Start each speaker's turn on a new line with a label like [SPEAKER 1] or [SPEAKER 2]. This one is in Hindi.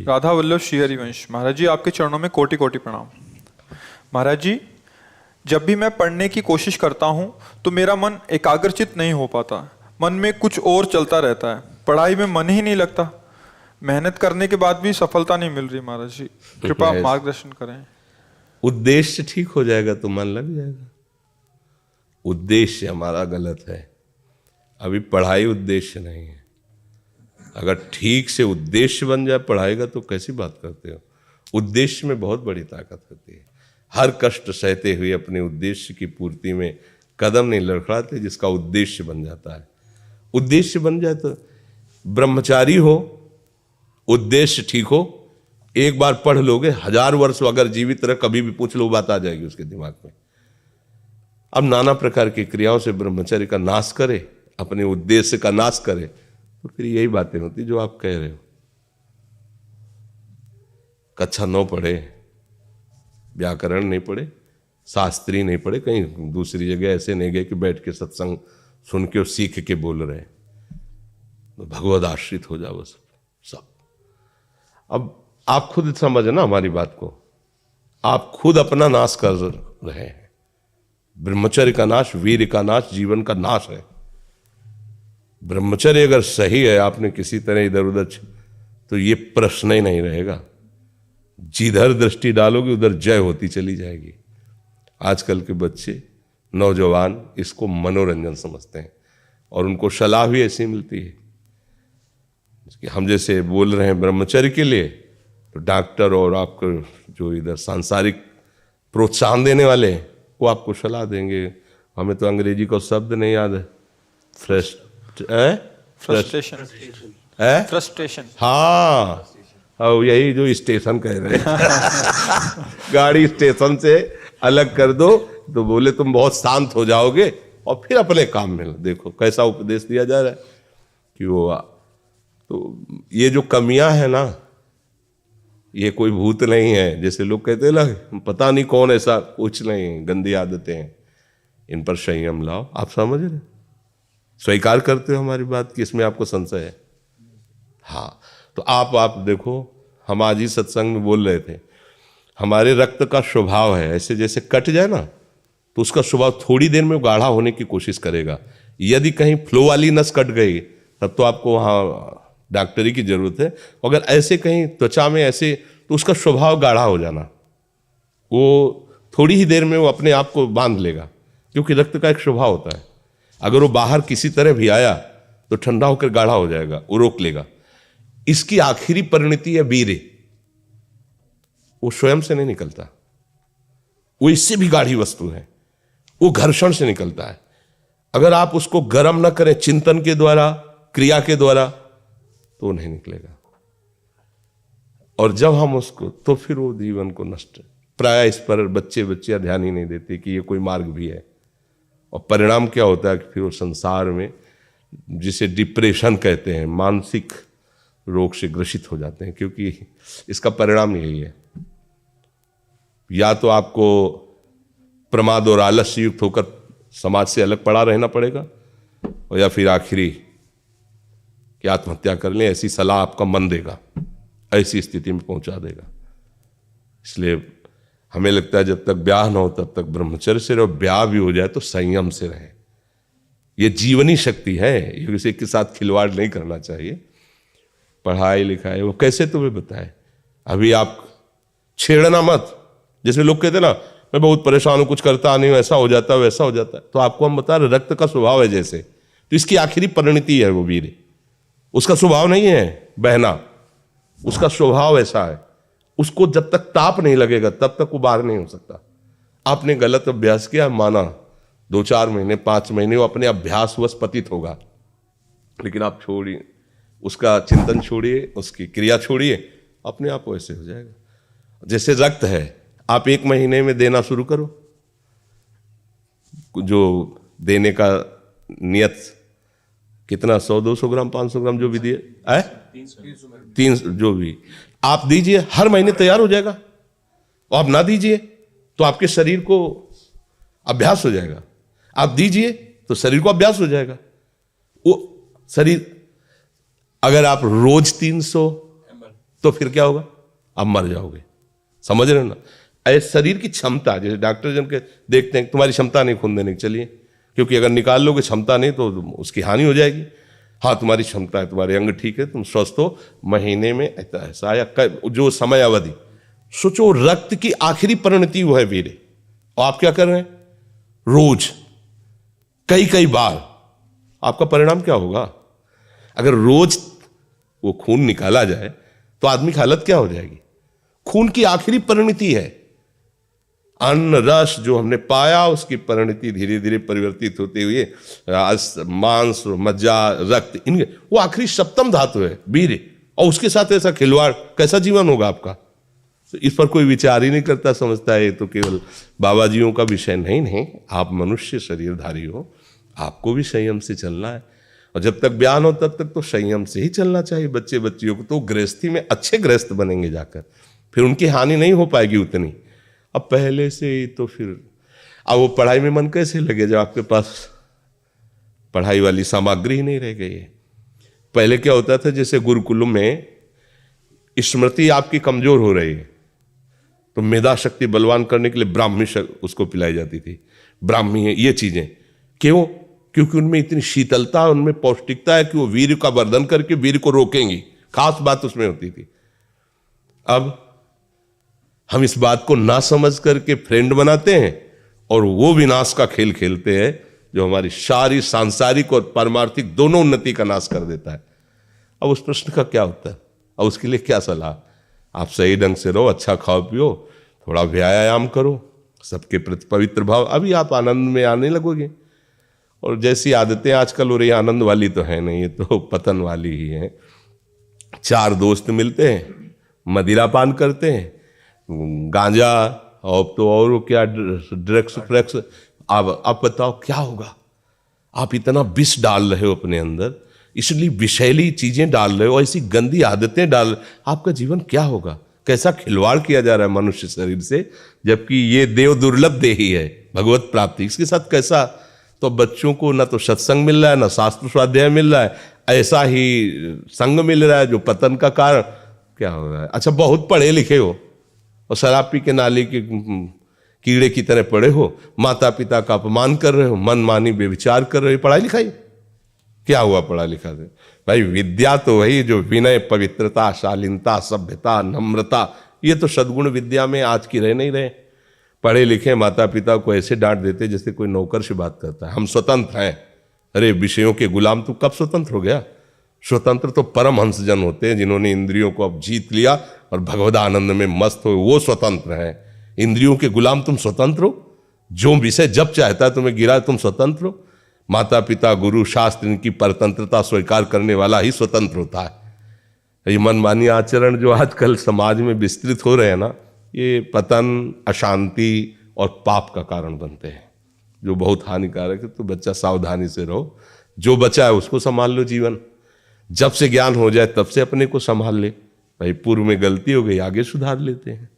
[SPEAKER 1] राधा वल्लभ श्री हरिवंश। महाराज जी, आपके चरणों में कोटि कोटि प्रणाम। महाराज जी, जब भी मैं पढ़ने की कोशिश करता हूँ तो मेरा मन एकाग्रचित नहीं हो पाता, मन में कुछ और चलता रहता है, पढ़ाई में मन ही नहीं लगता। मेहनत करने के बाद भी सफलता नहीं मिल रही। महाराज जी, कृपा मार्गदर्शन करें।
[SPEAKER 2] उद्देश्य ठीक हो जाएगा तो मन लग जाएगा। उद्देश्य हमारा गलत है, अभी पढ़ाई उद्देश्य नहीं है। अगर ठीक से उद्देश्य बन जाए पढ़ाई का तो कैसी बात करते हो। उद्देश्य में बहुत बड़ी ताकत होती है। हर कष्ट सहते हुए अपने उद्देश्य की पूर्ति में कदम नहीं लड़खड़ाते, जिसका उद्देश्य बन जाता है। उद्देश्य बन जाए तो ब्रह्मचारी हो, उद्देश्य ठीक हो, एक बार पढ़ लोगे, 1000 वर्ष अगर जीवित रह कभी भी पूछ लो बात आ जाएगी उसके दिमाग में। अब नाना प्रकार की क्रियाओं से ब्रह्मचर्य का नाश करे, अपने उद्देश्य का नाश करे, तो फिर यही बातें होती जो आप कह रहे हो। कक्षा 9 पढ़े, व्याकरण नहीं पढ़े, शास्त्री नहीं पढ़े, कहीं दूसरी जगह ऐसे नहीं गए कि बैठ के सत्संग सुन के और सीख के बोल रहे हैं, तो भगवद आश्रित हो जाओ सब। अब आप खुद समझ ना हमारी बात को, आप खुद अपना नाश कर रहे हैं। ब्रह्मचर्य का नाश वीर का नाश, जीवन का नाश है। ब्रह्मचर्य अगर सही है, आपने किसी तरह इधर उधर, तो ये प्रश्न ही नहीं रहेगा। जिधर दृष्टि डालोगे उधर जय होती चली जाएगी। आजकल के बच्चे नौजवान इसको मनोरंजन समझते हैं और उनको सलाह भी ऐसी मिलती है कि हम जैसे बोल रहे हैं ब्रह्मचर्य के लिए, तो डॉक्टर और आपको जो इधर सांसारिक प्रोत्साहन देने वाले हैं वो आपको सलाह देंगे। हमें तो अंग्रेजी का शब्द नहीं याद है,
[SPEAKER 1] फ्रस्ट्रेशन।
[SPEAKER 2] हाँ, यही जो स्टेशन कह रहे हैं गाड़ी स्टेशन से अलग कर दो तो बोले तुम बहुत शांत हो जाओगे और फिर अपने काम में। देखो कैसा उपदेश दिया जा रहा है कि वो, तो ये जो कमियां है ना, ये कोई भूत नहीं है जैसे लोग कहते हैं ना, पता नहीं कौन, ऐसा कुछ नहीं, गंदी आदतें हैं, इन पर संयम लाओ। आप समझ रहे, स्वीकार करते हो हमारी बात कि इसमें आपको संशय है? हाँ, तो आप देखो, हम आज ही सत्संग में बोल रहे थे, हमारे रक्त का स्वभाव है ऐसे, जैसे कट जाए ना तो उसका स्वभाव थोड़ी देर में गाढ़ा होने की कोशिश करेगा। यदि कहीं फ्लो वाली नस कट गई तब तो आपको वहाँ डॉक्टरी की जरूरत है। अगर ऐसे कहीं त्वचा में ऐसे, तो उसका स्वभाव गाढ़ा हो जाना, वो थोड़ी ही देर में वो अपने आप को बांध लेगा, क्योंकि रक्त का एक स्वभाव होता है। अगर वो बाहर किसी तरह भी आया तो ठंडा होकर गाढ़ा हो जाएगा, वो रोक लेगा। इसकी आखिरी परिणति है वीर्य, वो स्वयं से नहीं निकलता, वो इससे भी गाढ़ी वस्तु है, वो घर्षण से निकलता है। अगर आप उसको गर्म न करें चिंतन के द्वारा, क्रिया के द्वारा, तो नहीं निकलेगा। और जब हम उसको, तो फिर वो जीवन को नष्ट, प्राय इस पर बच्चे ध्यान ही नहीं देते कि ये कोई मार्ग भी है। और परिणाम क्या होता है कि फिर वो संसार में, जिसे डिप्रेशन कहते हैं, मानसिक रोग से ग्रसित हो जाते हैं, क्योंकि इसका परिणाम यही है। या तो आपको प्रमाद और आलस्य युक्त होकर समाज से अलग पड़ा रहना पड़ेगा, और या फिर आखिरी कि आत्महत्या कर लें, ऐसी सलाह आपका मन देगा, ऐसी स्थिति में पहुंचा देगा। इसलिए हमें लगता है जब तक ब्याह न हो तब तक ब्रह्मचर्य से रहो, ब्याह भी हो जाए तो संयम से रहे। ये जीवनी शक्ति है, ये किसी के साथ खिलवाड़ नहीं करना चाहिए। पढ़ाई लिखाई वो कैसे तुम्हें बताए, अभी आप छेड़ना मत। जैसे लोग कहते ना, मैं बहुत परेशान हूं, कुछ करता नहीं हूं, ऐसा हो जाता है वैसा हो जाता है, तो आपको हम बता रहे रक्त का स्वभाव है जैसे, तो इसकी आखिरी परिणति है वो वीर। उसका स्वभाव नहीं है बहना, उसका स्वभाव ऐसा है, उसको जब तक ताप नहीं लगेगा तब तक वो बाहर नहीं हो सकता। आपने गलत अभ्यास किया, माना 2-4 महीने 5 महीने वो अपने अभ्यासवश पतित होगा, लेकिन आप छोड़िए, उसका चिंतन छोड़िए, उसकी क्रिया छोड़िए, अपने आप वैसे हो जाएगा। जैसे रक्त है, आप 1 महीने में देना शुरू करो, जो देने का नियत कितना, 100-200 ग्राम 500 ग्राम जो भी दिए, 300 जो भी आप दीजिए, हर महीने तैयार हो जाएगा। और आप ना दीजिए तो आपके शरीर को अभ्यास हो जाएगा, आप दीजिए तो शरीर को अभ्यास हो जाएगा। वो शरीर, अगर आप रोज 300 तो फिर क्या होगा? आप मर जाओगे। समझ रहे हो ना? ऐसे शरीर की क्षमता, जैसे डॉक्टर जन के देखते हैं तुम्हारी क्षमता नहीं खून देने की, चलिए, क्योंकि अगर निकाल लोगे क्षमता नहीं तो उसकी हानि हो जाएगी। हाँ तुम्हारी क्षमता है, तुम्हारे अंग ठीक है, तुम स्वस्थ हो, महीने में ऐसा या जो समय अवधि सोचो, रक्त की आखिरी परिणति वो है वीर्य, और आप क्या कर रहे हैं? रोज कई कई बार। आपका परिणाम क्या होगा? अगर रोज वो खून निकाला जाए तो आदमी की हालत क्या हो जाएगी? खून की आखिरी परिणति है। अन्न रस जो हमने पाया उसकी परिणति धीरे धीरे परिवर्तित होते हुए मांस, मज्जा, रक्त, इनके वो आखिरी सप्तम धातु है वीर्य, और उसके साथ ऐसा खिलवाड़, कैसा जीवन होगा आपका? तो इस पर कोई विचार ही नहीं करता, समझता है ये तो केवल बाबा जियों का विषय। नहीं, आप मनुष्य शरीरधारी हो, आपको भी संयम से चलना है, और जब तक ज्ञान हो तब तक तो संयम से ही चलना चाहिए। बच्चे बच्चियों को तो गृहस्थी में अच्छे गृहस्थ बनेंगे जाकर, फिर उनकी हानि नहीं हो पाएगी उतनी। अब पहले से ही तो फिर अब वो पढ़ाई में मन कैसे लगे जब आपके पास पढ़ाई वाली सामग्री ही नहीं रह गई है? पहले क्या होता था, जैसे गुरुकुलों में स्मृति आपकी कमजोर हो रही है तो मेधा शक्ति बलवान करने के लिए ब्राह्मी उसको पिलाई जाती थी। ब्राह्मी है ये चीजें, क्यों? क्योंकि उनमें इतनी शीतलता, उनमें पौष्टिकता है कि वो वीर्य का वर्धन करके वीर्य को रोकेंगी। खास बात उसमें होती थी। अब हम इस बात को ना समझ करके फ्रेंड बनाते हैं और वो विनाश का खेल खेलते हैं जो हमारी सारी सांसारिक और पारमार्थिक दोनों उन्नति का नाश कर देता है। अब उस प्रश्न का क्या होता है? अब उसके लिए क्या सलाह? आप सही ढंग से रहो, अच्छा खाओ पियो, थोड़ा व्यायाम करो, सबके प्रति पवित्र भाव, अभी आप आनंद में आने लगोगे। और जैसी आदतें आजकल हो रही, आनंद वाली तो है नहीं, ये तो पतन वाली ही है। 4 दोस्त मिलते हैं, मदिरा पान करते हैं, गांजा और तो और क्या ड्रग्स फ्रग्स। आप बताओ क्या होगा? आप इतना विष डाल रहे हो अपने अंदर, इसलिए विषैली चीजें डाल रहे हो, ऐसी गंदी आदतें डाल, आपका जीवन क्या होगा? कैसा खिलवाड़ किया जा रहा है मनुष्य शरीर से, जबकि ये देव दुर्लभ देही है भगवत प्राप्ति, इसके साथ कैसा? तो बच्चों को ना तो सत्संग मिल रहा है, ना शास्त्र स्वाध्याय मिल रहा है, ऐसा ही संग मिल रहा है जो पतन का कारण क्या हो रहा है। अच्छा, बहुत पढ़े लिखे हो और शराब पी के नाली के कीड़े की तरह पड़े हो, माता पिता का अपमान कर रहे हो, मन मानी बेविचार कर रहे हो, पढ़ाई लिखाई क्या हुआ? पढ़ा लिखा से भाई विद्या तो वही जो विनय, पवित्रता, शालीनता, सभ्यता, नम्रता, ये तो सद्गुण विद्या में आज की रह नहीं रहे। पढ़े लिखे माता पिता को ऐसे डांट देते जैसे कोई नौकर से बात करता है। हम स्वतंत्र हैं। अरे विषयों के गुलाम तू कब स्वतंत्र हो गया? स्वतंत्र तो परमहंस जन होते हैं जिन्होंने इंद्रियों को अब जीत लिया और भगवद आनंद में मस्त हो, वो स्वतंत्र हैं। इंद्रियों के गुलाम तुम स्वतंत्र हो? जो विषय जब चाहता है तुम्हें गिरा, तुम स्वतंत्र हो? माता पिता, गुरु, शास्त्र, इनकी परतंत्रता स्वीकार करने वाला ही स्वतंत्र होता है। ये मनमानी आचरण जो आजकल समाज में विस्तृत हो रहे हैं ना, ये पतन, अशांति और पाप का कारण बनते हैं, जो बहुत हानिकारक है। तो बच्चा सावधानी से रहो, जो बचा है उसको संभाल लो। जीवन जब से ज्ञान हो जाए तब से अपने को संभाल ले। भाई पूर्व में गलती हो गई, आगे सुधार लेते हैं।